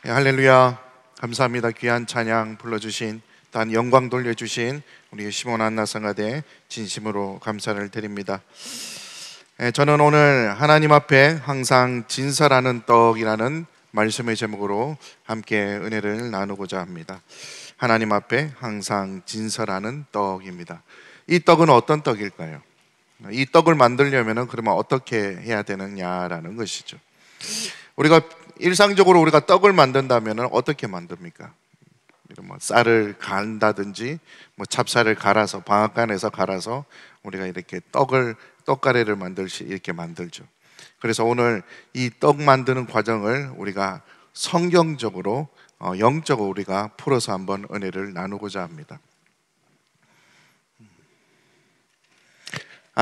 할렐루야. 감사합니다. 귀한 찬양 불러주신, 또한 영광 돌려주신 우리 시몬 안나 성가대 진심으로 감사를 드립니다. 저는 오늘 하나님 앞에 항상 진설하는 떡이라는 말씀의 제목으로 함께 은혜를 나누고자 합니다. 하나님 앞에 항상 진설하는 떡입니다. 이 떡은 어떤 떡일까요? 이 떡을 만들려면 그러면 어떻게 해야 되느냐라는 것이죠. 일상적으로 우리가 떡을 만든다면 어떻게 만듭니까? 쌀을 간다든지 찹쌀을 갈아서 방앗간에서 갈아서 우리가 이렇게 떡가래를 만들시 이렇게 만들죠. 그래서 오늘 이 떡 만드는 과정을 우리가 성경적으로 영적으로 우리가 풀어서 한번 은혜를 나누고자 합니다.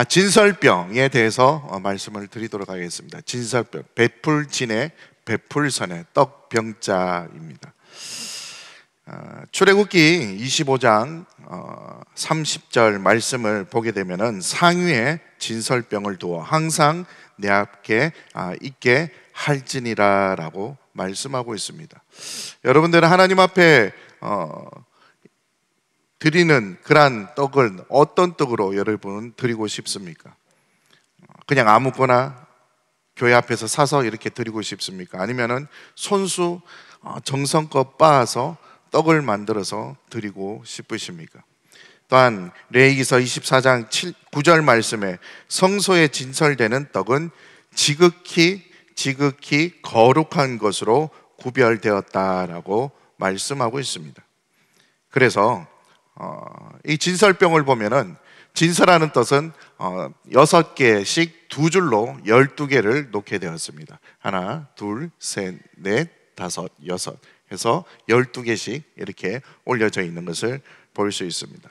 진설병에 대해서 말씀을 드리도록 하겠습니다. 진설병, 베풀진의 베풀선의 떡병자입니다. 출애굽기 25장 30절 말씀을 보게 되면은 상위에 진설병을 두어 항상 내 앞에 있게 할지니라 라고 말씀하고 있습니다. 여러분들은 하나님 앞에 드리는 그러한 떡을 어떤 떡으로 여러분 드리고 싶습니까? 그냥 아무거나 교회 앞에서 사서 이렇게 드리고 싶습니까? 아니면은 손수 정성껏 빻아서 떡을 만들어서 드리고 싶으십니까? 또한 레위기서 24장 9절 말씀에 성소에 진설되는 떡은 지극히 거룩한 것으로 구별되었다라고 말씀하고 있습니다. 그래서 이 진설병을 보면은 진설하는 떡은 6개씩 두 줄로 12개를 놓게 되었습니다. 하나, 둘, 셋, 넷, 다섯, 여섯 해서 12개씩 이렇게 올려져 있는 것을 볼 수 있습니다.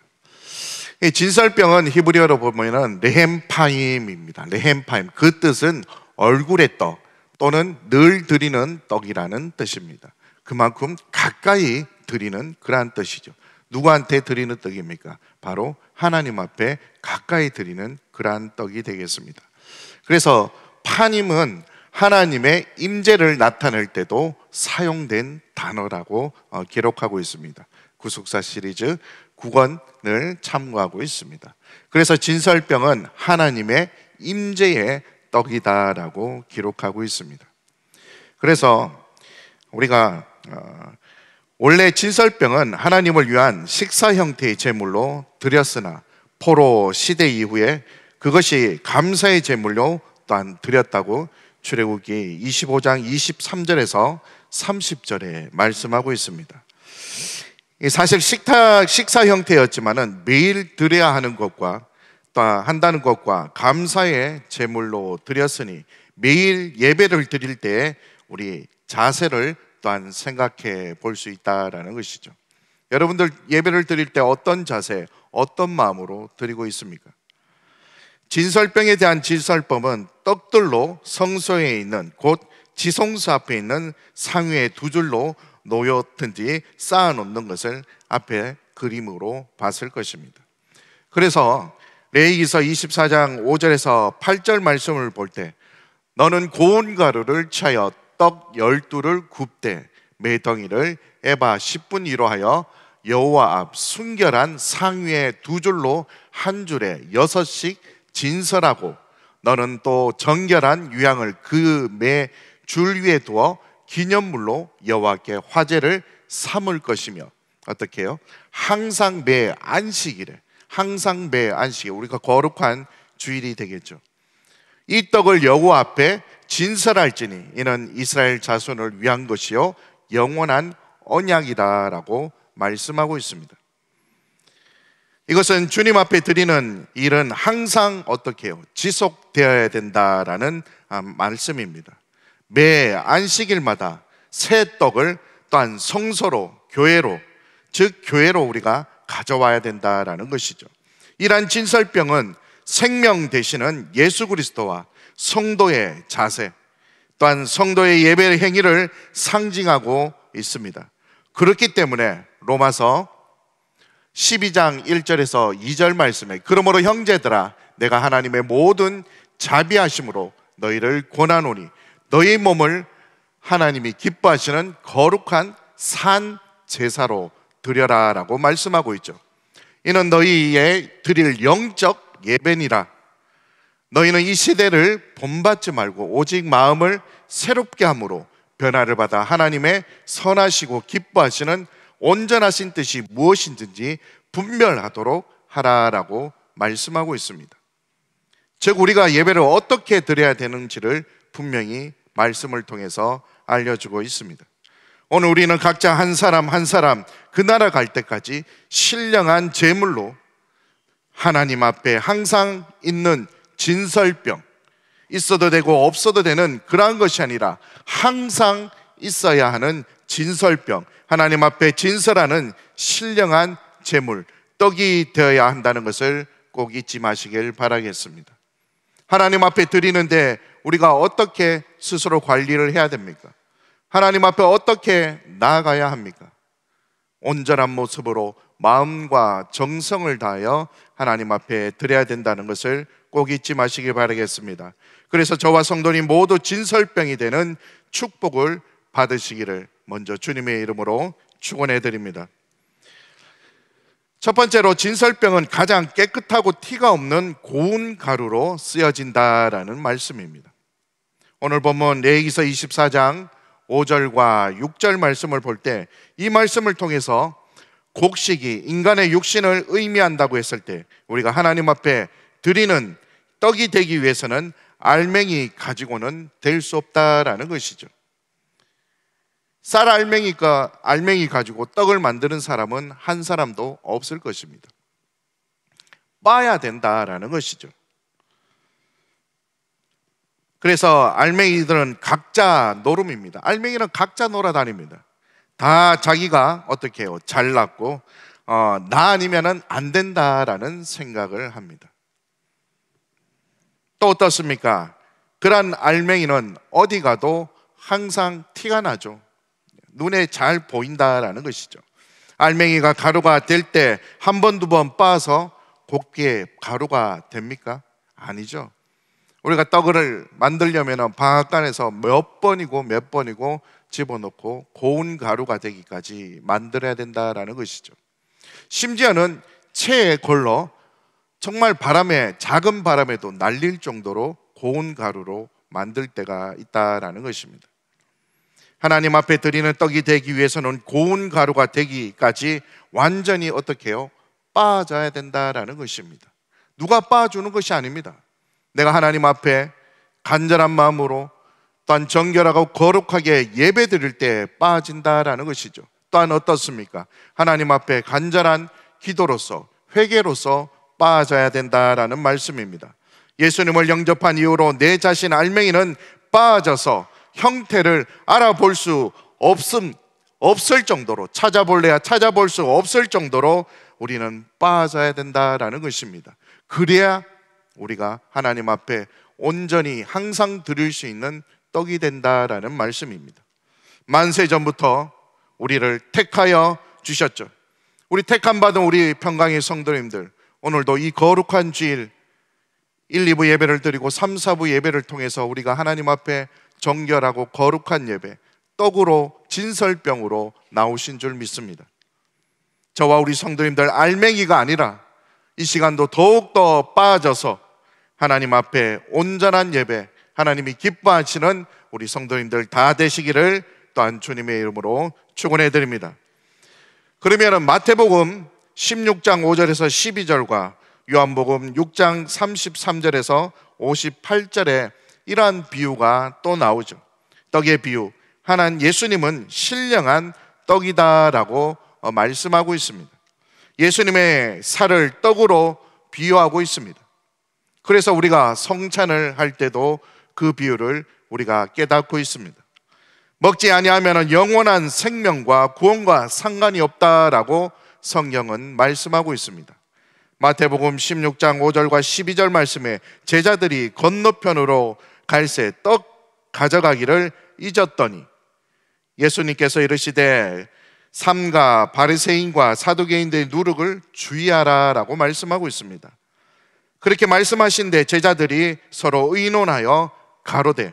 이 진설병은 히브리어로 보면은 레헴파임입니다. 레헴파임, 그 뜻은 얼굴의 떡 또는 늘 드리는 떡이라는 뜻입니다. 그만큼 가까이 드리는 그러한 뜻이죠. 누구한테 드리는 떡입니까? 바로 하나님 앞에 가까이 드리는 그러한 떡이 되겠습니다. 그래서 파님은 하나님의 임재를 나타낼 때도 사용된 단어라고 기록하고 있습니다. 구속사 시리즈 9권을 참고하고 있습니다. 그래서 진설병은 하나님의 임재의 떡이다라고 기록하고 있습니다. 그래서 우리가 원래 진설병은 하나님을 위한 식사 형태의 제물로 드렸으나 포로 시대 이후에 그것이 감사의 제물로 또한 드렸다고 출애굽기 25장 23절에서 30절에 말씀하고 있습니다. 사실 식사 형태였지만은 매일 드려야 하는 것과 또 한다는 것과 감사의 제물로 드렸으니 매일 예배를 드릴 때 우리 자세를 또한 생각해 볼 수 있다라는 것이죠. 여러분들 예배를 드릴 때 어떤 자세, 어떤 마음으로 드리고 있습니까? 진설병에 대한 진설법은 떡들로 성소에 있는 곧 지성소 앞에 있는 상위에 두 줄로 놓였든지 쌓아놓는 것을 앞에 그림으로 봤을 것입니다. 그래서 레위기서 24장 5절에서 8절 말씀을 볼 때 너는 고운 가루를 취하여 떡 12를 굽되 매 덩이를 에바 10분 위로 하여 여호와 앞 순결한 상위에 두 줄로 한 줄에 6씩 진설하고 너는 또 정결한 유향을 그 매 줄 위에 두어 기념물로 여호와께 화제를 삼을 것이며 어떻게 해요? 항상 매 안식일에 우리가 거룩한 주일이 되겠죠. 이 떡을 여호와 앞에 진설할지니 이는 이스라엘 자손을 위한 것이요 영원한 언약이다라고 말씀하고 있습니다. 이것은 주님 앞에 드리는 일은 항상 어떻게 해요? 지속되어야 된다라는 말씀입니다. 매 안식일마다 새 떡을 또한 성소로 교회로 우리가 가져와야 된다라는 것이죠. 이러한 진설병은 생명 되시는 예수 그리스도와 성도의 자세 또한 성도의 예배 행위를 상징하고 있습니다. 그렇기 때문에 로마서 12장 1절에서 2절 말씀에 그러므로 형제들아 내가 하나님의 모든 자비하심으로 너희를 권하노니 너희 몸을 하나님이 기뻐하시는 거룩한 산 제사로 드려라 라고 말씀하고 있죠. 이는 너희의 드릴 영적 예배니라. 너희는 이 시대를 본받지 말고 오직 마음을 새롭게 함으로 변화를 받아 하나님의 선하시고 기뻐하시는 온전하신 뜻이 무엇인지 분별하도록 하라라고 말씀하고 있습니다. 즉 우리가 예배를 어떻게 드려야 되는지를 분명히 말씀을 통해서 알려주고 있습니다. 오늘 우리는 각자 한 사람 한 사람 그 나라 갈 때까지 신령한 제물로 하나님 앞에 항상 있는 진설병, 있어도 되고 없어도 되는 그러한 것이 아니라 항상 있어야 하는 진설병, 하나님 앞에 진설하는 신령한 제물, 떡이 되어야 한다는 것을 꼭 잊지 마시길 바라겠습니다. 하나님 앞에 드리는데 우리가 어떻게 스스로 관리를 해야 됩니까? 하나님 앞에 어떻게 나아가야 합니까? 온전한 모습으로 마음과 정성을 다하여 하나님 앞에 드려야 된다는 것을 꼭 잊지 마시기 바라겠습니다. 그래서 저와 성도님 모두 진설병이 되는 축복을 받으시기를 먼저 주님의 이름으로 축원해 드립니다. 첫 번째로 진설병은 가장 깨끗하고 티가 없는 고운 가루로 쓰여진다라는 말씀입니다. 오늘 본문 레위기서 24장 5절과 6절 말씀을 볼 때 이 말씀을 통해서 곡식이 인간의 육신을 의미한다고 했을 때 우리가 하나님 앞에 드리는 떡이 되기 위해서는 알맹이 가지고는 될 수 없다라는 것이죠. 쌀 알맹이 가지고 떡을 만드는 사람은 한 사람도 없을 것입니다. 빻아야 된다라는 것이죠. 그래서 알맹이들은 각자 노름입니다. 알맹이는 각자 놀아다닙니다. 다 자기가 어떻게 해요? 잘났고 나 아니면은 안 된다라는 생각을 합니다. 또 어떻습니까? 그런 알맹이는 어디 가도 항상 티가 나죠. 눈에 잘 보인다라는 것이죠. 알맹이가 가루가 될 때 한 번, 두 번 빻아서 곱게 가루가 됩니까? 아니죠. 우리가 떡을 만들려면 방앗간에서 몇 번이고 집어넣고 고운 가루가 되기까지 만들어야 된다라는 것이죠. 심지어는 체에 걸러 정말 작은 바람에도 날릴 정도로 고운 가루로 만들 때가 있다라는 것입니다. 하나님 앞에 드리는 떡이 되기 위해서는 고운 가루가 되기까지 완전히 어떻게 해요? 빻아져야 된다라는 것입니다. 누가 빻아주는 것이 아닙니다. 내가 하나님 앞에 간절한 마음으로 또한 정결하고 거룩하게 예배 드릴 때 빻아진다라는 것이죠. 또한 어떻습니까? 하나님 앞에 간절한 기도로서 회개로서 빻아져야 된다라는 말씀입니다. 예수님을 영접한 이후로 내 자신 알맹이는 빻아져서 형태를 알아볼 수 없을 정도로 찾아볼래야 찾아볼 수 없을 정도로 우리는 빻아져야 된다라는 것입니다. 그래야 우리가 하나님 앞에 온전히 항상 드릴 수 있는 떡이 된다라는 말씀입니다. 만세전부터 우리를 택하여 주셨죠. 우리 택함 받은 우리 평강의 성도님들, 오늘도 이 거룩한 주일 1, 2부 예배를 드리고 3, 4부 예배를 통해서 우리가 하나님 앞에 정결하고 거룩한 예배, 떡으로 진설병으로 나오신 줄 믿습니다. 저와 우리 성도님들 알맹이가 아니라 이 시간도 더욱더 빠져서 하나님 앞에 온전한 예배, 하나님이 기뻐하시는 우리 성도님들 다 되시기를 또한 주님의 이름으로 축원해 드립니다. 그러면 마태복음 16장 5절에서 12절과 요한복음 6장 33절에서 58절에 이러한 비유가 또 나오죠. 떡의 비유, 하나님 예수님은 신령한 떡이다라고 말씀하고 있습니다. 예수님의 살을 떡으로 비유하고 있습니다. 그래서 우리가 성찬을 할 때도 그 비유를 우리가 깨닫고 있습니다. 먹지 아니하면 영원한 생명과 구원과 상관이 없다라고 성경은 말씀하고 있습니다. 마태복음 16장 5절과 12절 말씀에 제자들이 건너편으로 갈새 떡 가져가기를 잊었더니 예수님께서 이르시되 삼가 바리새인과 사두개인들의 누룩을 주의하라라고 말씀하고 있습니다. 그렇게 말씀하신데 제자들이 서로 의논하여 가로되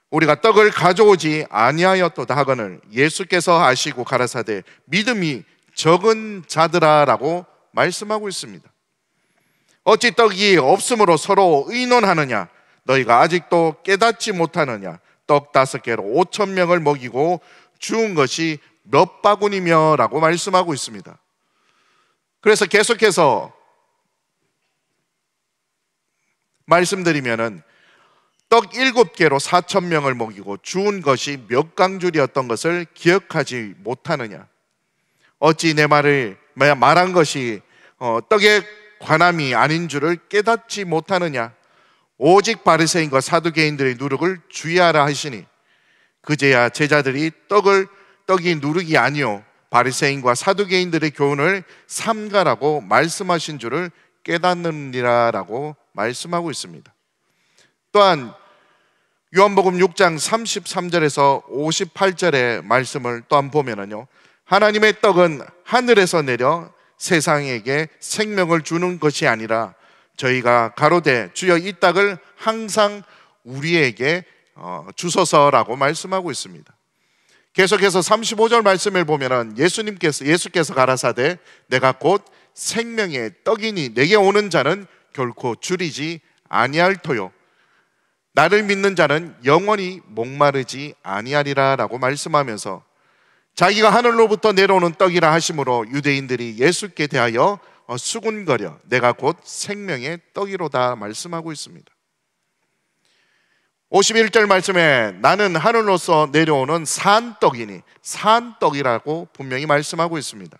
우리가 떡을 가져오지 아니하였도다 하거늘 예수께서 아시고 가라사대 믿음이 적은 자들아라고 말씀하고 있습니다. 어찌 떡이 없으므로 서로 의논하느냐? 너희가 아직도 깨닫지 못하느냐? 떡 5개로 5천 명을 먹이고 주운 것이 몇 바구니며 라고 말씀하고 있습니다. 그래서 계속해서 말씀드리면은 떡 7개로 4천 명을 먹이고 주운 것이 몇 강줄이었던 것을 기억하지 못하느냐? 어찌 내 말한 것이 떡의 관함이 아닌 줄을 깨닫지 못하느냐? 오직 바리새인과 사두개인들의 누룩을 주의하라 하시니 그제야 제자들이 떡이 누룩이 아니요 바리새인과 사두개인들의 교훈을 삼가라고 말씀하신 줄을 깨닫느니라 라고 말씀하고 있습니다. 또한 요한복음 6장 33절에서 58절의 말씀을 또한 보면은요, 하나님의 떡은 하늘에서 내려 세상에게 생명을 주는 것이 아니라 저희가 가로되 주여 이 떡을 항상 우리에게 주소서라고 말씀하고 있습니다. 계속해서 35절 말씀을 보면은 예수께서 가라사대 내가 곧 생명의 떡이니 내게 오는 자는 결코 줄이지 아니할 터요 나를 믿는 자는 영원히 목마르지 아니하리라 라고 말씀하면서 자기가 하늘로부터 내려오는 떡이라 하심으로 유대인들이 예수께 대하여 수군거려 내가 곧 생명의 떡이로다 말씀하고 있습니다. 51절 말씀에 나는 하늘로서 내려오는 산떡이니 산떡이라고 분명히 말씀하고 있습니다.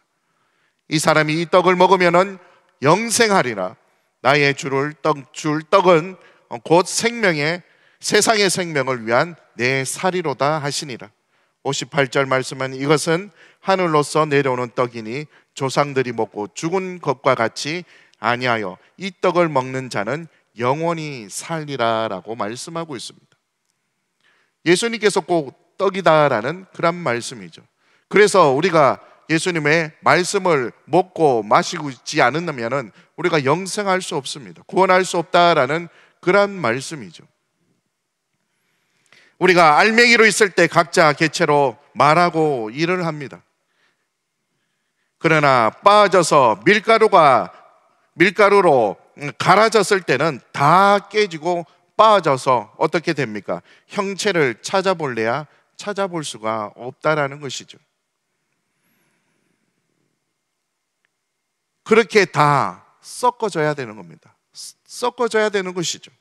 이 사람이 이 떡을 먹으면 영생하리라. 나의 줄 떡은 곧 세상의 생명을 위한 내 살이로다 하시니라. 58절 말씀은 이것은 하늘로서 내려오는 떡이니 조상들이 먹고 죽은 것과 같이 아니하여 이 떡을 먹는 자는 영원히 살리라 라고 말씀하고 있습니다. 예수님께서 꼭 떡이다라는 그런 말씀이죠. 그래서 우리가 예수님의 말씀을 먹고 마시고 있지 않으면 우리가 영생할 수 없습니다. 구원할 수 없다라는 그런 말씀이죠. 우리가 알맹이로 있을 때 각자 개체로 말하고 일을 합니다. 그러나 빻아져서 밀가루로 갈아졌을 때는 다 깨지고 빻아져서 어떻게 됩니까? 형체를 찾아볼래야 찾아볼 수가 없다라는 것이죠. 그렇게 다 섞어져야 되는 겁니다. 섞어져야 되는 것이죠.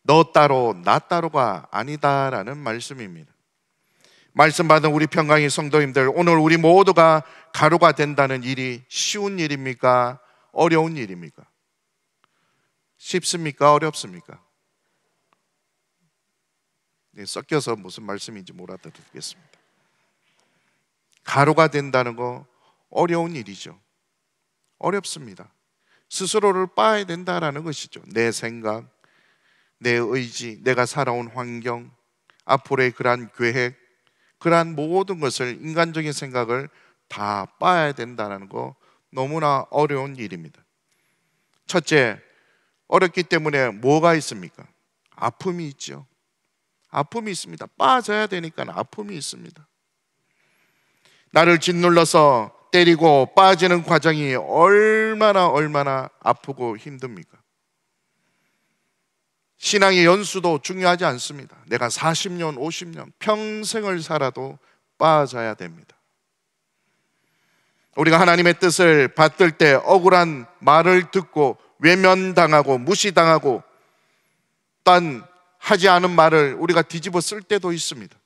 너 따로 나 따로가 아니다라는 말씀입니다. 말씀 받은 우리 평강의 성도님들, 오늘 우리 모두가 가루가 된다는 일이 쉬운 일입니까? 어려운 일입니까? 쉽습니까? 어렵습니까? 네, 섞여서 무슨 말씀인지 못 알아듣겠습니다. 가루가 된다는 거 어려운 일이죠. 어렵습니다. 스스로를 빻아야 된다라는 것이죠. 내 생각, 내 의지, 내가 살아온 환경, 앞으로의 그러한 계획, 그러한 모든 것을 인간적인 생각을 다 빻아야 된다는 거 너무나 어려운 일입니다. 첫째, 어렵기 때문에 뭐가 있습니까? 아픔이 있죠. 아픔이 있습니다. 빠져야 되니까 아픔이 있습니다. 나를 짓눌러서 때리고 빠지는 과정이 얼마나 아프고 힘듭니까? 신앙의 연수도 중요하지 않습니다. 내가 40년, 50년, 평생을 살아도 빠져야 됩니다. 우리가 하나님의 뜻을 받들 때 억울한 말을 듣고 외면당하고 무시당하고 딴 하지 않은 말을 우리가 뒤집어 쓸 때도 있습니다.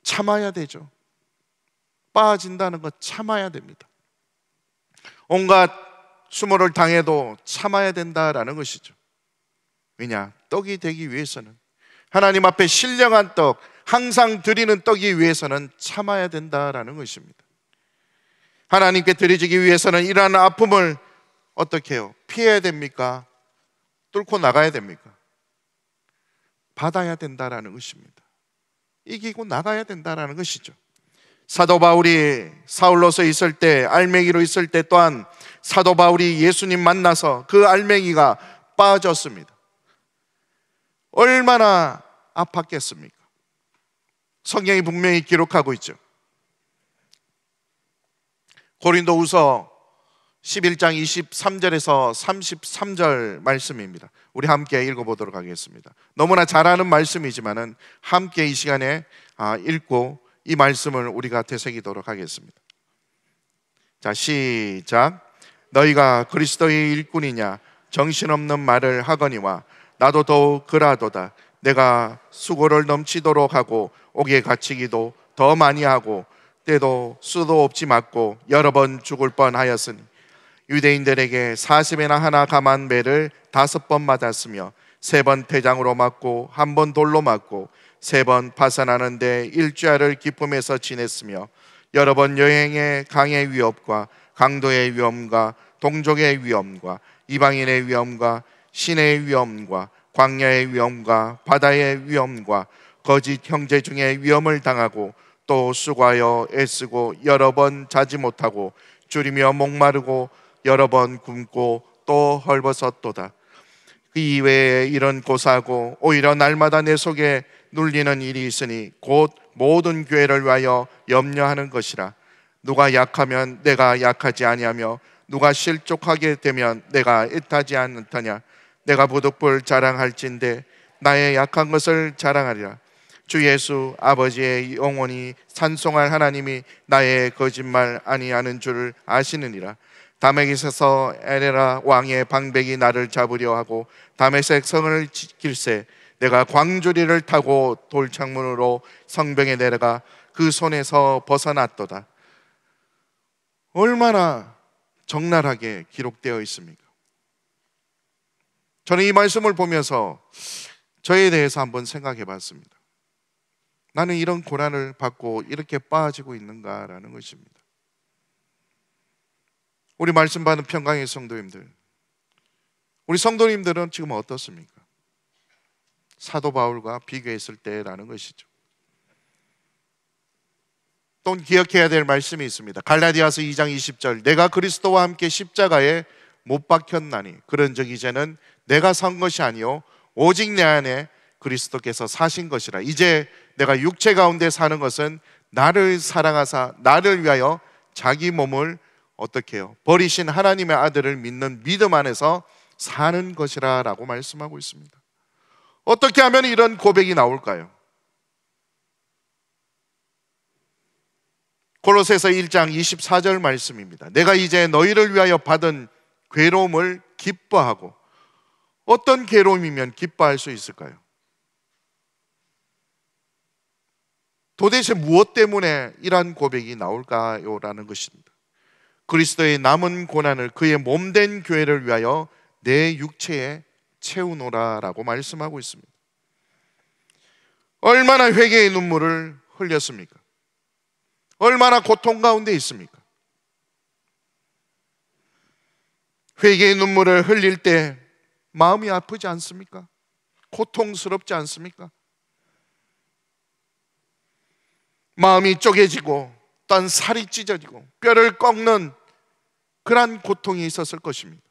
참아야 되죠. 빠진다는 거 참아야 됩니다. 온갖 수모를 당해도 참아야 된다라는 것이죠. 왜냐? 떡이 되기 위해서는, 하나님 앞에 신령한 떡, 항상 드리는 떡이 위해서는 참아야 된다라는 것입니다. 하나님께 드려지기 위해서는 이러한 아픔을 어떻게 해요? 피해야 됩니까? 뚫고 나가야 됩니까? 받아야 된다라는 것입니다. 이기고 나가야 된다라는 것이죠. 사도 바울이 사울로서 있을 때, 알맹이로 있을 때 또한 사도 바울이 예수님 만나서 그 알맹이가 빠졌습니다. 얼마나 아팠겠습니까? 성경이 분명히 기록하고 있죠. 고린도후서 11장 23절에서 33절 말씀입니다. 우리 함께 읽어보도록 하겠습니다. 너무나 잘 아는 말씀이지만은 함께 이 시간에 읽고 이 말씀을 우리가 되새기도록 하겠습니다. 자, 시작. 너희가 그리스도의 일꾼이냐 정신없는 말을 하거니와 나도 더욱 그라도다. 내가 수고를 넘치도록 하고 옥에 갇히기도 더 많이 하고 때도 수도 없이 맞고 여러 번 죽을 뻔하였으니 유대인들에게 40에나 하나 감한 매를 5번 맞았으며 3번 태장으로 맞고 1번 돌로 맞고 3번 파산하는데 일주일을 기쁨에서 지냈으며 여러 번 여행의 강의 위협과 강도의 위험과 동족의 위험과 이방인의 위험과 신의 위험과 광야의 위험과 바다의 위험과 거짓 형제 중에 위험을 당하고 또 수고하여 애쓰고 여러 번 자지 못하고 줄이며 목마르고 여러 번 굶고 또 헐벗었도다. 그 이외에 이런 고사하고 오히려 날마다 내 속에 눌리는 일이 있으니 곧 모든 교회를 위하여 염려하는 것이라. 누가 약하면 내가 약하지 아니하며 누가 실족하게 되면 내가 애타지 않느냐. 내가 부득불 자랑할진대 나의 약한 것을 자랑하리라. 주 예수 아버지의 영원히 찬송할 하나님이 나의 거짓말 아니하는 줄을 아시느니라. 다메섹에서 에레라 왕의 방백이 나를 잡으려 하고 다메섹 성을 지킬세 내가 광주리를 타고 돌창문으로 성벽에 내려가 그 손에서 벗어났도다. 얼마나 적나라하게 기록되어 있습니까? 저는 이 말씀을 보면서 저에 대해서 한번 생각해 봤습니다. 나는 이런 고난을 받고 이렇게 빠지고 있는가라는 것입니다. 우리 말씀 받는 평강의 성도님들, 우리 성도님들은 지금 어떻습니까? 사도 바울과 비교했을 때라는 것이죠. 또 기억해야 될 말씀이 있습니다. 갈라디아서 2장 20절 내가 그리스도와 함께 십자가에 못 박혔나니 그런즉 이제는 내가 산 것이 아니요 오직 내 안에 그리스도께서 사신 것이라. 이제 내가 육체 가운데 사는 것은 나를 사랑하사 나를 위하여 자기 몸을 어떻게 해요? 버리신 하나님의 아들을 믿는 믿음 안에서 사는 것이라 라고 말씀하고 있습니다. 어떻게 하면 이런 고백이 나올까요? 골로새서 1장 24절 말씀입니다. 내가 이제 너희를 위하여 받은 괴로움을 기뻐하고. 어떤 괴로움이면 기뻐할 수 있을까요? 도대체 무엇 때문에 이러한 고백이 나올까요? 라는 것입니다. 그리스도의 남은 고난을 그의 몸된 교회를 위하여 내 육체에 채우노라 라고 말씀하고 있습니다. 얼마나 회개의 눈물을 흘렸습니까? 얼마나 고통 가운데 있습니까? 회개의 눈물을 흘릴 때 마음이 아프지 않습니까? 고통스럽지 않습니까? 마음이 쪼개지고 또한 살이 찢어지고 뼈를 꺾는 그러한 고통이 있었을 것입니다.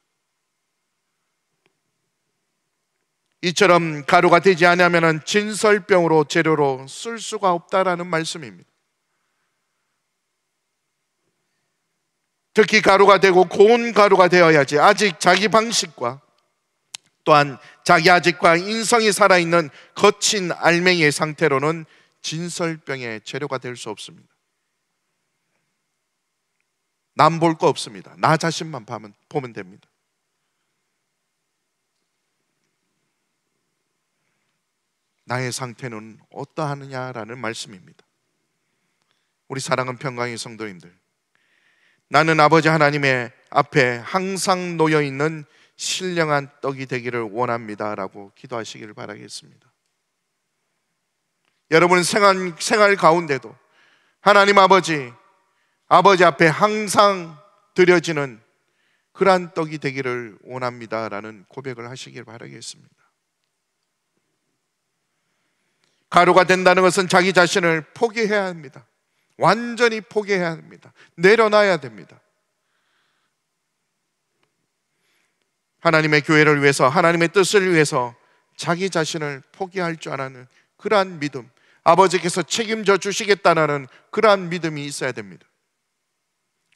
이처럼 가루가 되지 않으면 진설병으로 재료로 쓸 수가 없다라는 말씀입니다. 특히 가루가 되고 고운 가루가 되어야지 아직 자기 방식과 또한 자기 아직과 인성이 살아있는 거친 알맹이의 상태로는 진설병의 재료가 될 수 없습니다. 남 볼 거 없습니다. 나 자신만 보면 됩니다. 나의 상태는 어떠하느냐라는 말씀입니다. 우리 사랑하는 평강의 성도님들, 나는 아버지 하나님의 앞에 항상 놓여있는 신령한 떡이 되기를 원합니다 라고 기도하시기를 바라겠습니다. 여러분 생활 가운데도 하나님 아버지 앞에 항상 드려지는 그러한 떡이 되기를 원합니다 라는 고백을 하시길 바라겠습니다. 가루가 된다는 것은 자기 자신을 포기해야 합니다. 완전히 포기해야 합니다. 내려놔야 됩니다. 하나님의 교회를 위해서, 하나님의 뜻을 위해서 자기 자신을 포기할 줄 아는 그러한 믿음, 아버지께서 책임져 주시겠다는 그러한 믿음이 있어야 됩니다.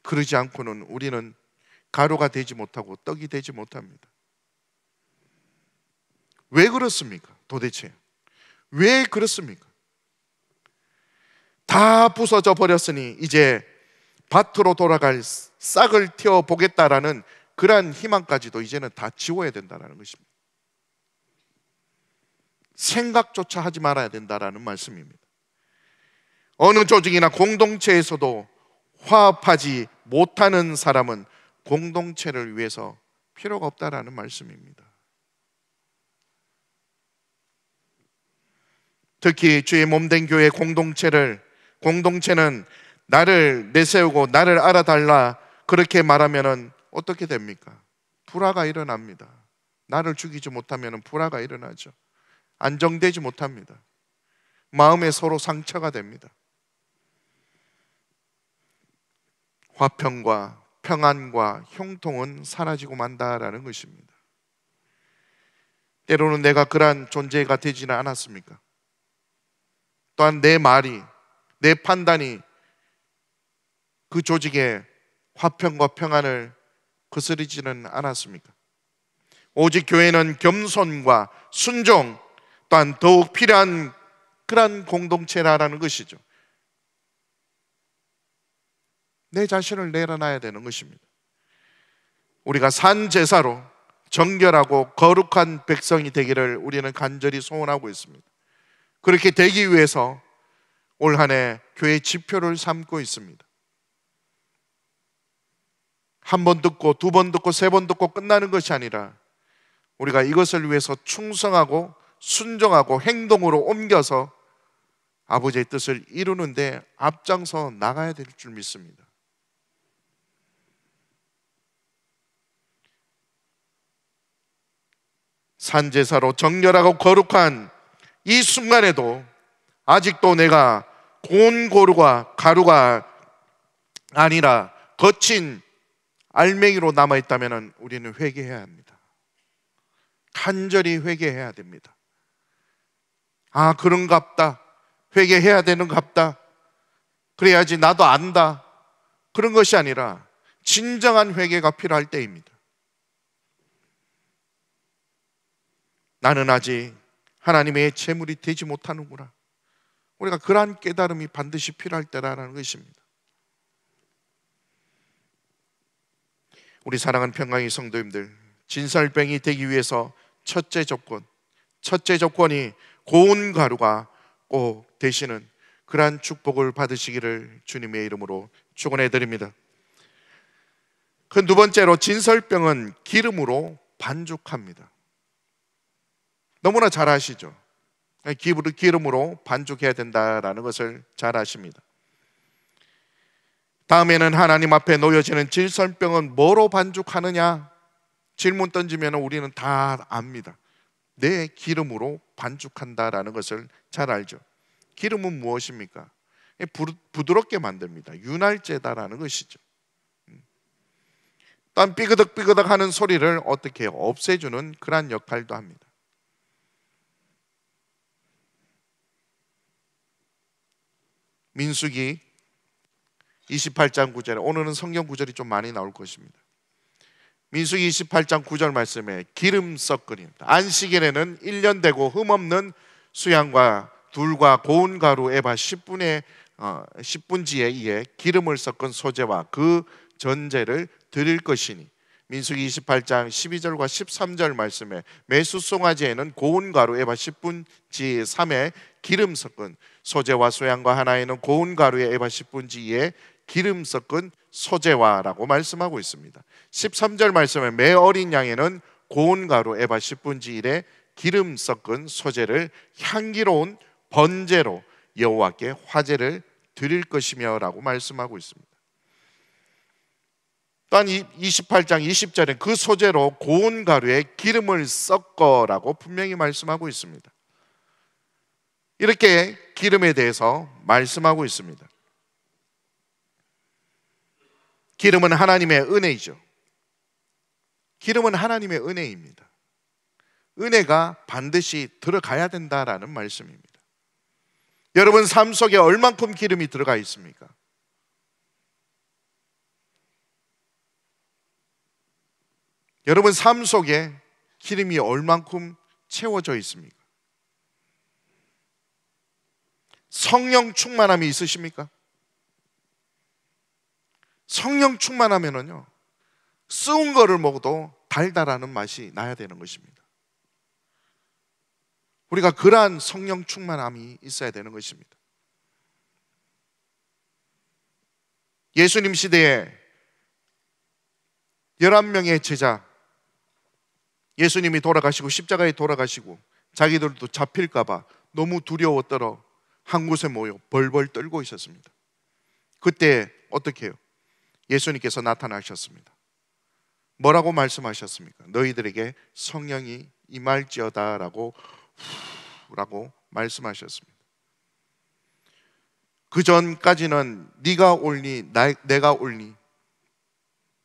그러지 않고는 우리는 가루가 되지 못하고 떡이 되지 못합니다. 왜 그렇습니까? 도대체 왜 그렇습니까? 다 부서져 버렸으니 이제 밭으로 돌아갈 싹을 틔워 보겠다라는 그러한 희망까지도 이제는 다 지워야 된다는 것입니다. 생각조차 하지 말아야 된다는 말씀입니다. 어느 조직이나 공동체에서도 화합하지 못하는 사람은 공동체를 위해서 필요가 없다라는 말씀입니다. 특히 주의 몸된 교회 공동체는 나를 내세우고 나를 알아달라 그렇게 말하면 어떻게 됩니까? 불화가 일어납니다. 나를 죽이지 못하면 불화가 일어나죠. 안정되지 못합니다. 마음에 서로 상처가 됩니다. 화평과 평안과 형통은 사라지고 만다라는 것입니다. 때로는 내가 그러한 존재가 되지는 않았습니까? 또한 내 말이, 내 판단이 그 조직의 화평과 평안을 거스르지는 않았습니까? 오직 교회는 겸손과 순종, 또한 더욱 필요한 그러한 공동체라는 것이죠. 내 자신을 내려놔야 되는 것입니다. 우리가 산 제사로 정결하고 거룩한 백성이 되기를 우리는 간절히 소원하고 있습니다. 그렇게 되기 위해서 올 한 해 교회 지표를 삼고 있습니다. 한 번 듣고 두 번 듣고 세 번 듣고 끝나는 것이 아니라 우리가 이것을 위해서 충성하고 순종하고 행동으로 옮겨서 아버지의 뜻을 이루는데 앞장서 나가야 될 줄 믿습니다. 산제사로 정결하고 거룩한 이 순간에도 아직도 내가 고운 고루가 가루가 아니라 거친 알맹이로 남아있다면 우리는 회개해야 합니다. 간절히 회개해야 됩니다. 아, 그런갑다. 회개해야 되는갑다. 그래야지 나도 안다. 그런 것이 아니라 진정한 회개가 필요할 때입니다. 나는 아직 하나님의 제물이 되지 못하는구나. 우리가 그러한 깨달음이 반드시 필요할 때라는 것입니다. 우리 사랑하는 평강의 성도님들, 진설병이 되기 위해서 첫째 조건이 고운 가루가 꼭 되시는 그러한 축복을 받으시기를 주님의 이름으로 축원해 드립니다. 그 두 번째로 진설병은 기름으로 반죽합니다. 너무나 잘 아시죠? 기름으로 반죽해야 된다라는 것을 잘 아십니다. 다음에는 하나님 앞에 놓여지는 진설병은 뭐로 반죽하느냐? 질문 던지면 우리는 다 압니다. 네, 기름으로 반죽한다라는 것을 잘 알죠. 기름은 무엇입니까? 부드럽게 만듭니다. 윤활제다라는 것이죠. 또한 삐그덕삐그덕 하는 소리를 어떻게 없애주는 그러한 역할도 합니다. 민수기 28장 9절에, 오늘은 성경 구절이 좀 많이 나올 것입니다. 민수기 28장 9절 말씀에 기름 섞으림, 안식일에는 1년 되고 흠없는 수양과 둘과 고운 가루 에바 10분지에 의해 기름을 섞은 소재와 그 전제를 드릴 것이니, 민수기 28장 12절과 13절 말씀에 매수송아지에는 고운 가루 에바 10분지 3에 기름 섞은 소재와 수양과 하나에는 고운 가루의 에바 10분지 2에 기름 섞은 소재와라고 말씀하고 있습니다. 13절 말씀에 매 어린 양에는 고운 가루 에바 10분지 1에 기름 섞은 소재를 향기로운 번제로 여호와께 화제를 드릴 것이며 라고 말씀하고 있습니다. 또한 28장 20절에 그 소재로 고운 가루에 기름을 섞어라고 분명히 말씀하고 있습니다. 이렇게 기름에 대해서 말씀하고 있습니다. 기름은 하나님의 은혜이죠. 기름은 하나님의 은혜입니다. 은혜가 반드시 들어가야 된다라는 말씀입니다. 여러분 삶 속에 얼만큼 기름이 들어가 있습니까? 여러분 삶 속에 기름이 얼만큼 채워져 있습니까? 성령 충만함이 있으십니까? 성령 충만하면은요, 쓰운 거를 먹어도 달달하는 맛이 나야 되는 것입니다. 우리가 그러한 성령 충만함이 있어야 되는 것입니다. 예수님 시대에 11명의 제자, 예수님이 돌아가시고 십자가에 돌아가시고 자기들도 잡힐까 봐 너무 두려워 떨어 한 곳에 모여 벌벌 떨고 있었습니다. 그때 어떻게 해요? 예수님께서 나타나셨습니다. 뭐라고 말씀하셨습니까? 너희들에게 성령이 임할지어다 라고 말씀하셨습니다. 그 전까지는 네가 옳니 내가 옳니,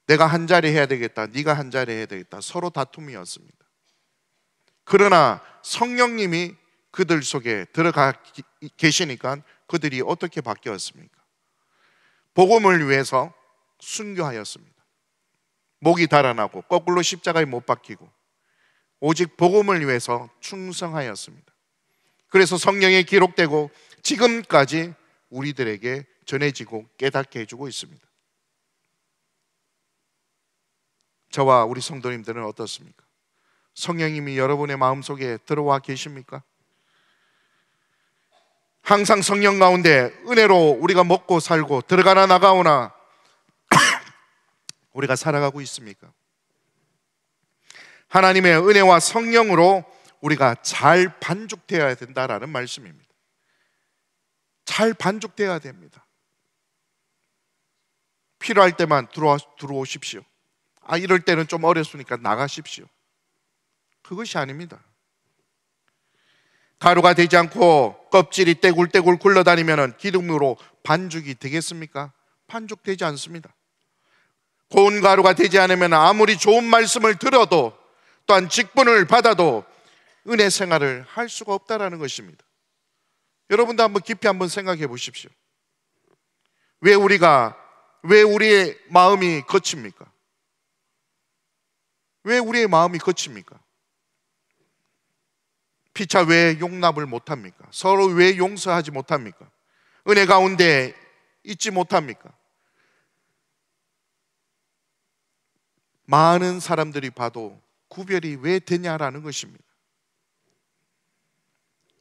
내가 한 자리 해야 되겠다, 네가 한 자리 해야 되겠다, 서로 다툼이었습니다. 그러나 성령님이 그들 속에 들어가 계시니까 그들이 어떻게 바뀌었습니까? 복음을 위해서 순교하였습니다. 목이 달아나고 거꾸로 십자가에 못 박히고 오직 복음을 위해서 충성하였습니다. 그래서 성령이 기록되고 지금까지 우리들에게 전해지고 깨닫게 해주고 있습니다. 저와 우리 성도님들은 어떻습니까? 성령님이 여러분의 마음속에 들어와 계십니까? 항상 성령 가운데 은혜로 우리가 먹고 살고 들어가나 나가오나 우리가 살아가고 있습니까? 하나님의 은혜와 성령으로 우리가 잘 반죽되어야 된다라는 말씀입니다. 잘 반죽되어야 됩니다. 필요할 때만 들어오십시오. 이럴 때는 좀 어렵으니까 나가십시오. 그것이 아닙니다. 가루가 되지 않고 껍질이 떼굴떼굴 굴러다니면 기름으로 반죽이 되겠습니까? 반죽되지 않습니다. 고운 가루가 되지 않으면 아무리 좋은 말씀을 들어도 또한 직분을 받아도 은혜 생활을 할 수가 없다라는 것입니다. 여러분도 한번 깊이 한번 생각해 보십시오. 왜 우리의 마음이 거칩니까? 왜 우리의 마음이 거칩니까? 피차 왜 용납을 못합니까? 서로 왜 용서하지 못합니까? 은혜 가운데 있지 못합니까? 많은 사람들이 봐도 구별이 왜 되냐라는 것입니다.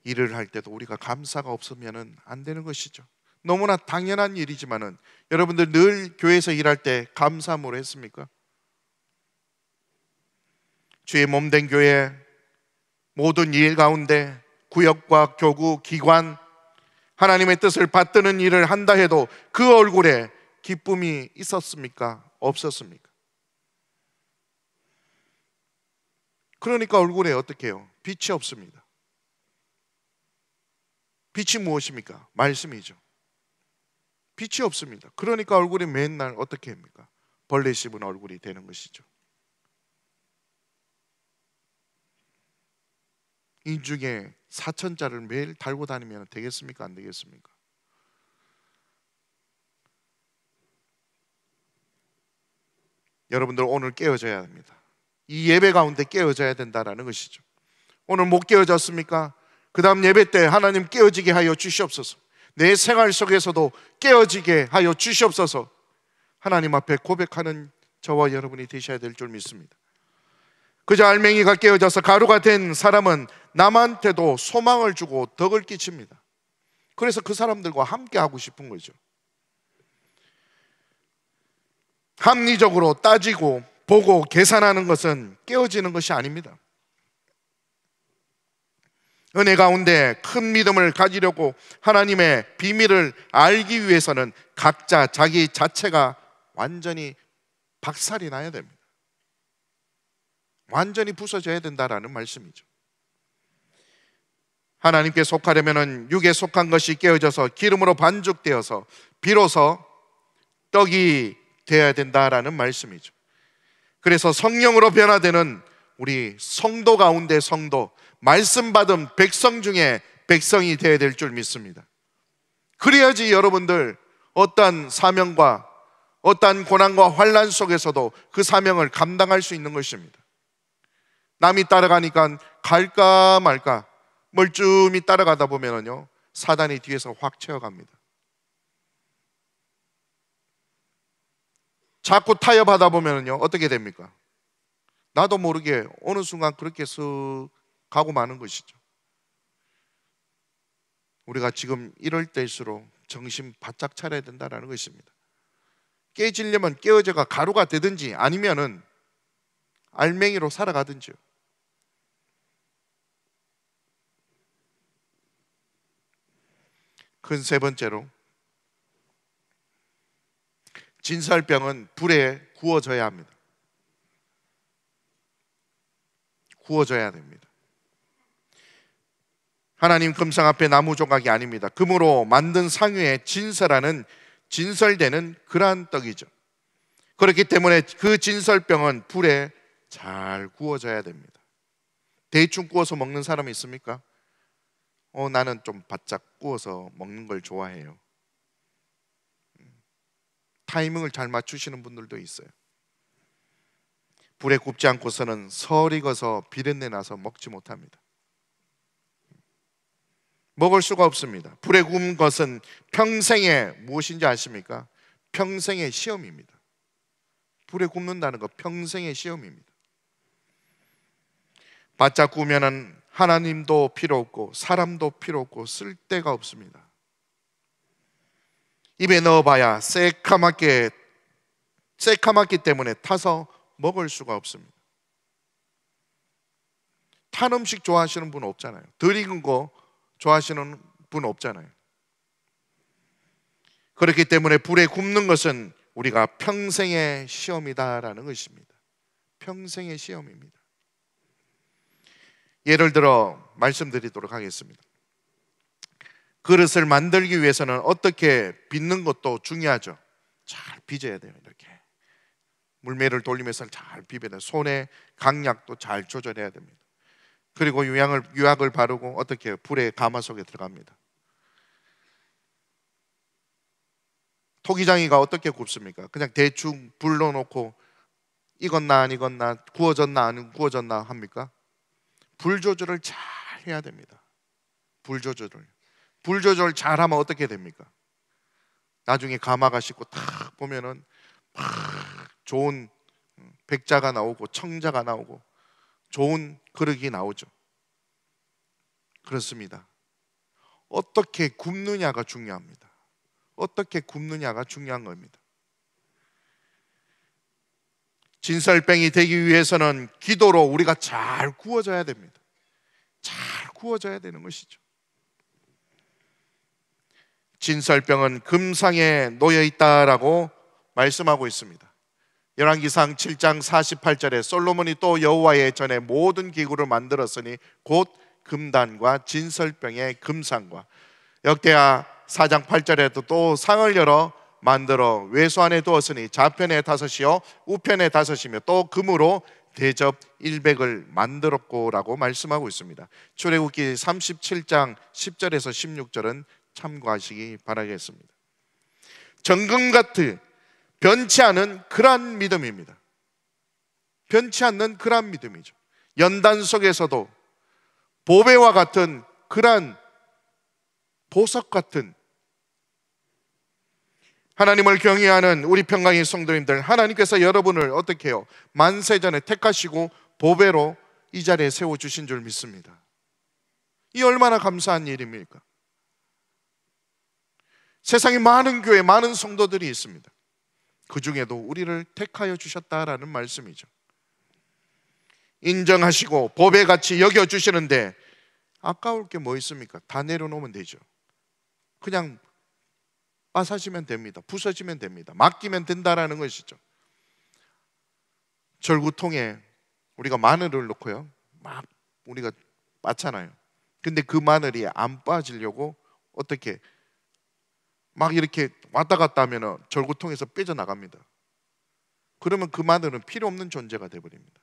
일을 할 때도 우리가 감사가 없으면 안 되는 것이죠. 너무나 당연한 일이지만은 여러분들 늘 교회에서 일할 때 감사함으로 했습니까? 주의 몸된 교회 모든 일 가운데 구역과 교구, 기관 하나님의 뜻을 받드는 일을 한다 해도 그 얼굴에 기쁨이 있었습니까? 없었습니까? 그러니까 얼굴에 어떻게 해요? 빛이 없습니다. 빛이 무엇입니까? 말씀이죠. 빛이 없습니다. 그러니까 얼굴이 맨날 어떻게 합니까? 벌레 씹은 얼굴이 되는 것이죠. 인중에 4천자를 매일 달고 다니면 되겠습니까? 안 되겠습니까? 여러분들 오늘 깨어져야 합니다. 이 예배 가운데 깨어져야 된다라는 것이죠. 오늘 못 깨어졌습니까? 그 다음 예배 때 하나님 깨어지게 하여 주시옵소서. 내 생활 속에서도 깨어지게 하여 주시옵소서. 하나님 앞에 고백하는 저와 여러분이 되셔야 될 줄 믿습니다. 그저 알맹이가 깨어져서 가루가 된 사람은 남한테도 소망을 주고 덕을 끼칩니다. 그래서 그 사람들과 함께 하고 싶은 거죠. 합리적으로 따지고 보고 계산하는 것은 깨어지는 것이 아닙니다. 은혜 가운데 큰 믿음을 가지려고 하나님의 비밀을 알기 위해서는 각자 자기 자체가 완전히 박살이 나야 됩니다. 완전히 부서져야 된다라는 말씀이죠. 하나님께 속하려면 육에 속한 것이 깨어져서 기름으로 반죽되어서 비로소 떡이 되어야 된다라는 말씀이죠. 그래서 성령으로 변화되는 우리 성도 가운데 성도, 말씀 받은 백성 중에 백성이 되어야 될 줄 믿습니다. 그래야지 여러분들 어떠한 사명과 어떠한 고난과 환난 속에서도 그 사명을 감당할 수 있는 것입니다. 남이 따라가니까 갈까 말까 멀쩡히 따라가다 보면요, 사단이 뒤에서 확 채워갑니다. 자꾸 타협하다 보면요, 어떻게 됩니까? 나도 모르게 어느 순간 그렇게 쓱 가고 마는 것이죠. 우리가 지금 이럴 때일수록 정신 바짝 차려야 된다는 것입니다. 깨지려면 깨어져가 가루가 되든지 아니면은 알맹이로 살아가든지요. 큰 세 번째로, 진설병은 불에 구워져야 합니다. 구워져야 됩니다. 하나님 금상 앞에 나무 조각이 아닙니다. 금으로 만든 상유에 진설하는, 진설되는 그러한 떡이죠. 그렇기 때문에 그 진설병은 불에 잘 구워져야 됩니다. 대충 구워서 먹는 사람이 있습니까? 나는 좀 바짝 구워서 먹는 걸 좋아해요. 타이밍을 잘 맞추시는 분들도 있어요. 불에 굽지 않고서는 설 익어서 비린내 나서 먹지 못합니다. 먹을 수가 없습니다. 불에 구운 것은 평생의 무엇인지 아십니까? 평생의 시험입니다. 불에 굽는다는 것 평생의 시험입니다. 바짝 구우면은 하나님도 필요 없고 사람도 필요 없고 쓸데가 없습니다. 입에 넣어봐야 새카맣기 때문에 타서 먹을 수가 없습니다. 탄 음식 좋아하시는 분 없잖아요. 덜 익은 거 좋아하시는 분 없잖아요. 그렇기 때문에 불에 굽는 것은 우리가 평생의 시험이다라는 것입니다. 평생의 시험입니다. 예를 들어 말씀드리도록 하겠습니다. 그릇을 만들기 위해서는 어떻게 빚는 것도 중요하죠. 잘 빚어야 돼요. 이렇게 물매를 돌리면서 잘 비벼야 돼요. 손의 강약도 잘 조절해야 됩니다. 그리고 유약을 바르고 어떻게 불의 가마속에 들어갑니다. 토기장이가 어떻게 굽습니까? 그냥 대충 불러놓고 익었나 안 익었나, 구워졌나 안 구워졌나 합니까? 불 조절을 잘 해야 됩니다. 불 조절 잘 하면 어떻게 됩니까? 나중에 가마가 씻고 탁 보면은 막 좋은 백자가 나오고 청자가 나오고 좋은 그릇이 나오죠. 그렇습니다. 어떻게 굽느냐가 중요합니다. 어떻게 굽느냐가 중요한 겁니다. 진설병이 되기 위해서는 기도로 우리가 잘 구워져야 됩니다. 잘 구워져야 되는 것이죠. 진설병은 금상에 놓여 있다라고 말씀하고 있습니다. 열왕기상 7장 48절에 솔로몬이 또 여호와의 전에 모든 기구를 만들었으니 곧 금단과 진설병의 금상과, 역대하 4장 8절에도 또 상을 열어 만들어 외소 안에 두었으니 좌편에 5이요 우편에 5이며 또 금으로 대접 100을 만들었고라고 말씀하고 있습니다. 출애굽기 37장 10절에서 16절은 참고하시기 바라겠습니다. 정금 같은 변치 않은 그러한 믿음입니다. 변치 않는 그러한 믿음이죠. 연단 속에서도 보배와 같은 그러한 보석 같은, 하나님을 경외하는 우리 평강의 성도님들, 하나님께서 여러분을 어떻게 해요? 만세전에 택하시고 보배로 이 자리에 세워주신 줄 믿습니다. 이 얼마나 감사한 일입니까? 세상에 많은 교회, 많은 성도들이 있습니다. 그 중에도 우리를 택하여 주셨다라는 말씀이죠. 인정하시고 보배같이 여겨주시는데 아까울 게 뭐 있습니까? 다 내려놓으면 되죠. 그냥 빠사지면 됩니다. 부서지면 됩니다. 맡기면 된다라는 것이죠. 절구통에 우리가 마늘을 넣고요, 막 우리가 빻잖아요. 근데 그 마늘이 안 빠지려고 어떻게 막 이렇게 왔다 갔다 하면 절구통에서 빠져나갑니다. 그러면 그 마늘은 필요 없는 존재가 되어버립니다.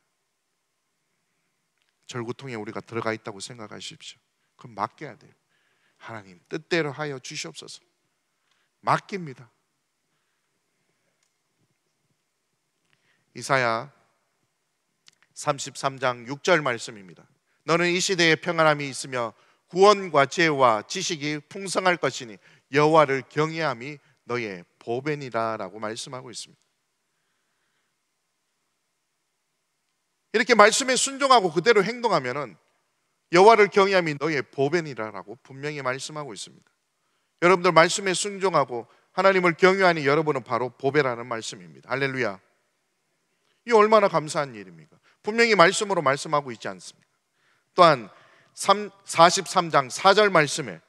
절구통에 우리가 들어가 있다고 생각하십시오. 그럼 맡겨야 돼요. 하나님 뜻대로 하여 주시옵소서. 맡깁니다. 이사야 33장 6절 말씀입니다. 너는 이 시대에 평안함이 있으며 구원과 지혜와 지식이 풍성할 것이니 여호와를 경외함이 너의 보배니라 라고 말씀하고 있습니다. 이렇게 말씀에 순종하고 그대로 행동하면은 여호와를 경외함이 너의 보배니라라고 분명히 말씀하고 있습니다. 여러분들 말씀에 순종하고 하나님을 경외하니 여러분은 바로 보배라는 말씀입니다. 할렐루야. 이 얼마나 감사한 일입니까? 분명히 말씀으로 말씀하고 있지 않습니까? 또한 43장 4절 말씀에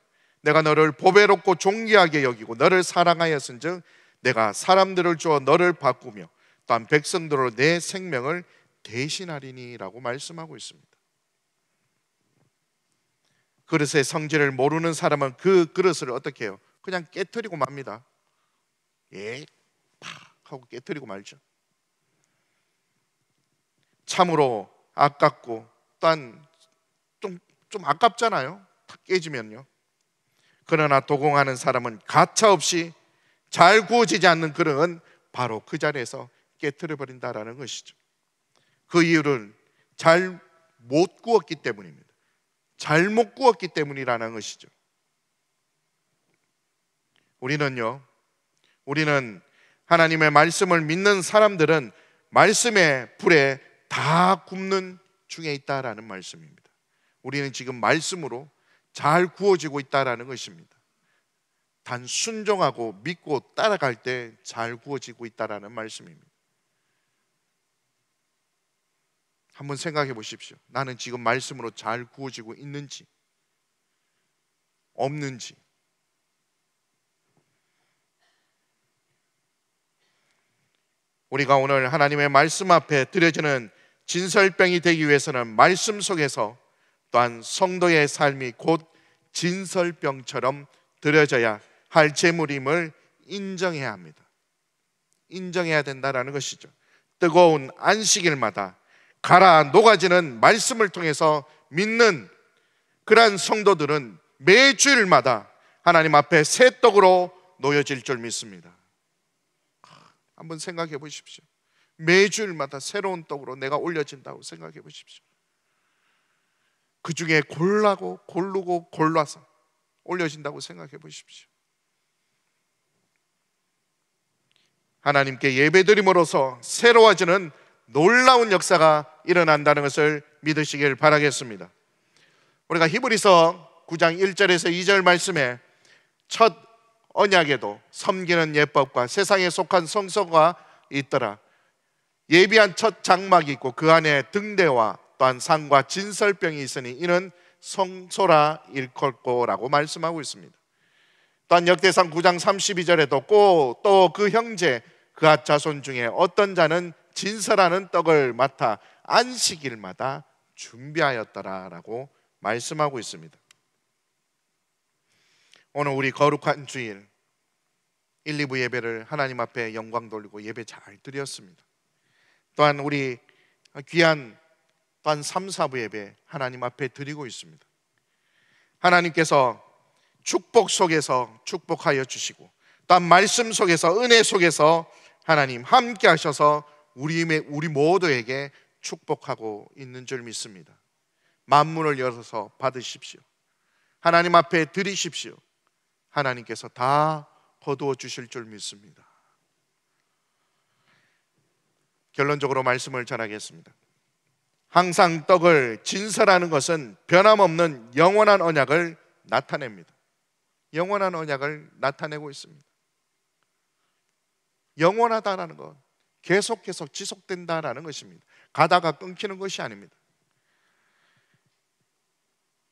내가 너를 보배롭고 존귀하게 여기고 너를 사랑하였은즉 내가 사람들을 주어 너를 바꾸며 또한 백성들로 내 생명을 대신하리니 라고 말씀하고 있습니다. 그릇의 성질을 모르는 사람은 그 그릇을 어떻게 해요? 그냥 깨트리고 맙니다. 팍 하고 깨트리고 말죠. 참으로 아깝고 또한 좀 아깝잖아요. 탁 깨지면요. 그러나 도공하는 사람은 가차없이 잘 구워지지 않는 그릇은 바로 그 자리에서 깨트려 버린다라는 것이죠. 그 이유는 잘 못 구웠기 때문입니다. 잘못 구웠기 때문이라는 것이죠. 우리는 하나님의 말씀을 믿는 사람들은 말씀의 불에 다 굽는 중에 있다라는 말씀입니다. 우리는 지금 말씀으로 잘 구워지고 있다라는 것입니다. 단 순종하고 믿고 따라갈 때 잘 구워지고 있다라는 말씀입니다. 한번 생각해 보십시오. 나는 지금 말씀으로 잘 구워지고 있는지 없는지. 우리가 오늘 하나님의 말씀 앞에 드려지는 진설병이 되기 위해서는 말씀 속에서 또한 성도의 삶이 곧 진설병처럼 드려져야 할 제물임을 인정해야 합니다. 인정해야 된다라는 것이죠. 뜨거운 안식일마다 갈아 녹아지는 말씀을 통해서 믿는 그러한 성도들은 매주일마다 하나님 앞에 새 떡으로 놓여질 줄 믿습니다. 한번 생각해 보십시오. 매주일마다 새로운 떡으로 내가 올려진다고 생각해 보십시오. 그 중에 고르고 골라서 올려진다고 생각해 보십시오. 하나님께 예배드림으로써 새로워지는 놀라운 역사가 일어난다는 것을 믿으시길 바라겠습니다. 우리가 히브리서 9장 1절에서 2절 말씀에 첫 언약에도 섬기는 예법과 세상에 속한 성소가 있더라. 예비한 첫 장막이 있고 그 안에 등대와 또한 상과 진설병이 있으니 이는 성소라 일컫고라고 말씀하고 있습니다. 또한 역대상 9장 32절에도 또 그 형제 그앗 자손 중에 어떤 자는 진설하는 떡을 맡아 안식일마다 준비하였더라라고 말씀하고 있습니다. 오늘 우리 거룩한 주일 1, 2부 예배를 하나님 앞에 영광 돌리고 예배 잘 드렸습니다. 또한 우리 귀한 또한 3, 4부 예배 하나님 앞에 드리고 있습니다. 하나님께서 축복 속에서 축복하여 주시고 또한 말씀 속에서 은혜 속에서 하나님 함께 하셔서 우리 모두에게 축복하고 있는 줄 믿습니다. 만문을 열어서 받으십시오. 하나님 앞에 드리십시오. 하나님께서 다 거두어 주실 줄 믿습니다. 결론적으로 말씀을 전하겠습니다. 항상 떡을 진설하는 것은 변함없는 영원한 언약을 나타냅니다. 영원한 언약을 나타내고 있습니다. 영원하다라는 것, 계속 지속된다라는 것입니다. 가다가 끊기는 것이 아닙니다.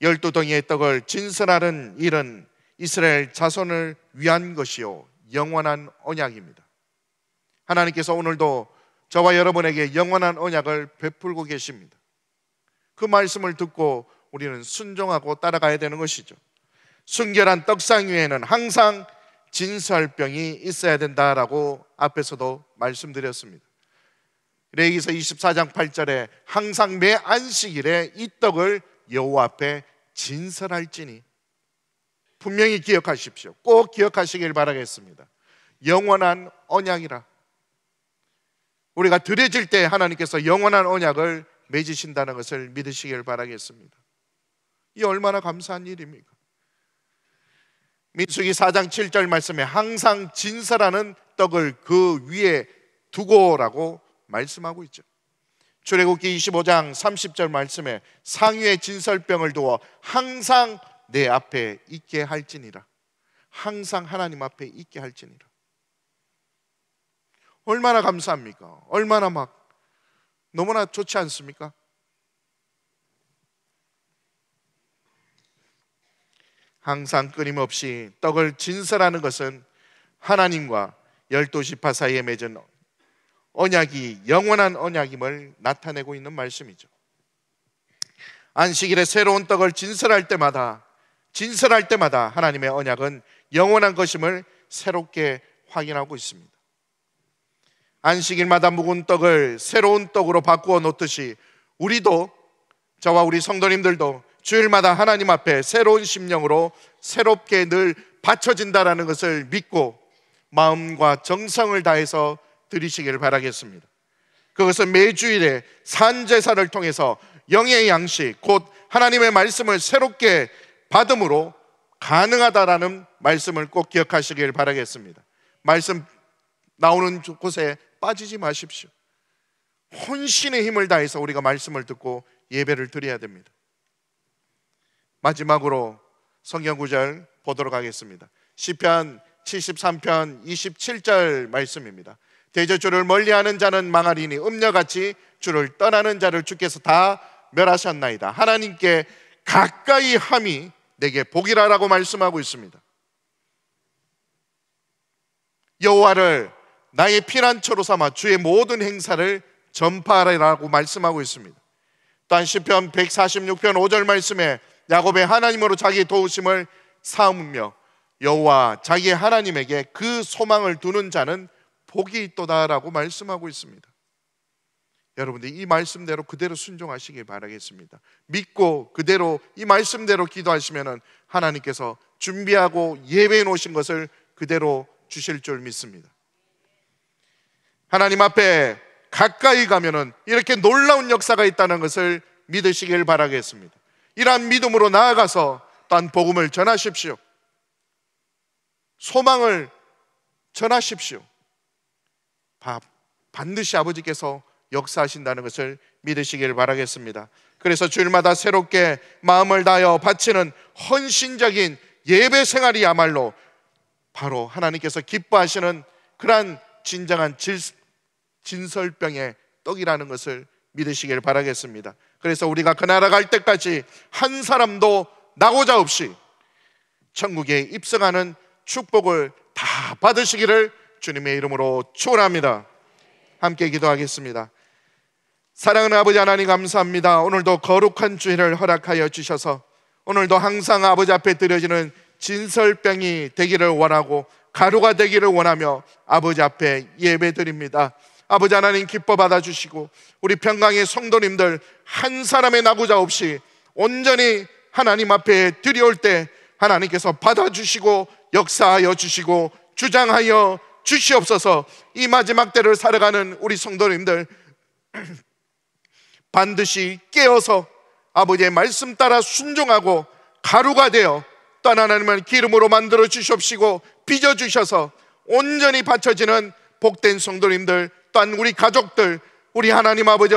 12덩이의 떡을 진설하는 일은 이스라엘 자손을 위한 것이요 영원한 언약입니다. 하나님께서 오늘도 저와 여러분에게 영원한 언약을 베풀고 계십니다. 그 말씀을 듣고 우리는 순종하고 따라가야 되는 것이죠. 순결한 떡상 위에는 항상 진설병이 있어야 된다라고 앞에서도 말씀드렸습니다. 레위기서 24장 8절에 항상 매 안식일에 이 떡을 여호와 앞에 진설할지니 분명히 기억하십시오. 꼭 기억하시길 바라겠습니다. 영원한 언약이라. 우리가 드려질 때 하나님께서 영원한 언약을 맺으신다는 것을 믿으시길 바라겠습니다. 이 얼마나 감사한 일입니까? 민수기 4장 7절 말씀에 항상 진설하는 떡을 그 위에 두고라고 말씀하고 있죠. 출애굽기 25장 30절 말씀에 상위에 진설병을 두어 항상 내 앞에 있게 할지니라. 항상 하나님 앞에 있게 할지니라. 얼마나 감사합니까? 얼마나 너무나 좋지 않습니까? 항상 끊임없이 떡을 진설하는 것은 하나님과 12지파 사이에 맺은 언약이 영원한 언약임을 나타내고 있는 말씀이죠. 안식일에 새로운 떡을 진설할 때마다 하나님의 언약은 영원한 것임을 새롭게 확인하고 있습니다. 안식일마다 묵은 떡을 새로운 떡으로 바꾸어 놓듯이 우리도, 저와 우리 성도님들도 주일마다 하나님 앞에 새로운 심령으로 새롭게 늘 바쳐진다라는 것을 믿고 마음과 정성을 다해서 드리시기를 바라겠습니다. 그것은 매주일에 산제사를 통해서 영의 양식, 곧 하나님의 말씀을 새롭게 받음으로 가능하다라는 말씀을 꼭 기억하시길 바라겠습니다. 말씀 나오는 곳에 빠지지 마십시오. 혼신의 힘을 다해서 우리가 말씀을 듣고 예배를 드려야 됩니다. 마지막으로 성경 구절 보도록 하겠습니다. 시편 73편 27절 말씀입니다. 대저 주를 멀리하는 자는 망하리니 음녀같이 주를 떠나는 자를 주께서 다 멸하셨나이다. 하나님께 가까이 함이 내게 복이라라고 말씀하고 있습니다. 여호와를 나의 피난처로 삼아 주의 모든 행사를 전파하라고 말씀하고 있습니다. 또한 시편 146편 5절 말씀에 야곱의 하나님으로 자기의 도우심을 삼으며 여호와 자기의 하나님에게 그 소망을 두는 자는 복이 있도다라고 말씀하고 있습니다. 여러분들 이 말씀대로 그대로 순종하시길 바라겠습니다. 믿고 그대로 이 말씀대로 기도하시면 하나님께서 준비하고 예배해 놓으신 것을 그대로 주실 줄 믿습니다. 하나님 앞에 가까이 가면은 이렇게 놀라운 역사가 있다는 것을 믿으시길 바라겠습니다. 이러한 믿음으로 나아가서 또한 복음을 전하십시오. 소망을 전하십시오. 반드시 아버지께서 역사하신다는 것을 믿으시길 바라겠습니다. 그래서 주일마다 새롭게 마음을 다하여 바치는 헌신적인 예배 생활이야말로 바로 하나님께서 기뻐하시는 그러한 진정한 진설병의 떡이라는 것을 믿으시길 바라겠습니다. 그래서 우리가 그 나라 갈 때까지 한 사람도 나고자 없이 천국에 입성하는 축복을 다 받으시기를 주님의 이름으로 축원합니다. 함께 기도하겠습니다. 사랑하는 아버지 하나님 감사합니다. 오늘도 거룩한 주일을 허락하여 주셔서 오늘도 항상 아버지 앞에 드려지는 진설병이 되기를 원하고 가루가 되기를 원하며 아버지 앞에 예배드립니다. 아버지 하나님 기뻐 받아주시고 우리 평강의 성도님들 한 사람의 나고자 없이 온전히 하나님 앞에 드려올 때 하나님께서 받아주시고 역사하여 주시고 주장하여 주시옵소서. 이 마지막 때를 살아가는 우리 성도님들 반드시 깨어서 아버지의 말씀 따라 순종하고 가루가 되어 또 하나님을 기름으로 만들어 주시옵시고 빚어주셔서 온전히 바쳐지는 복된 성도님들 또한 우리 가족들 우리 하나님 아버지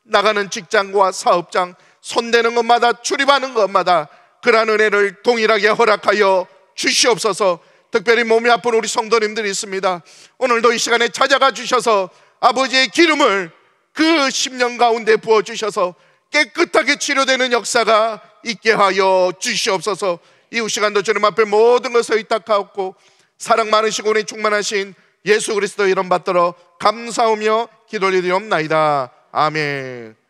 나가는 직장과 사업장 손대는 것마다 출입하는 것마다 그러한 은혜를 동일하게 허락하여 주시옵소서. 특별히 몸이 아픈 우리 성도님들이 있습니다. 오늘도 이 시간에 찾아가 주셔서 아버지의 기름을 그 심령 가운데 부어주셔서 깨끗하게 치료되는 역사가 있게 하여 주시옵소서. 이후 시간도 주님 앞에 모든 것을 의탁하옵고 사랑 많으시고 은혜 충만하신 예수 그리스도 이름 받들어 감사하며 기도드리옵나이다. 아멘.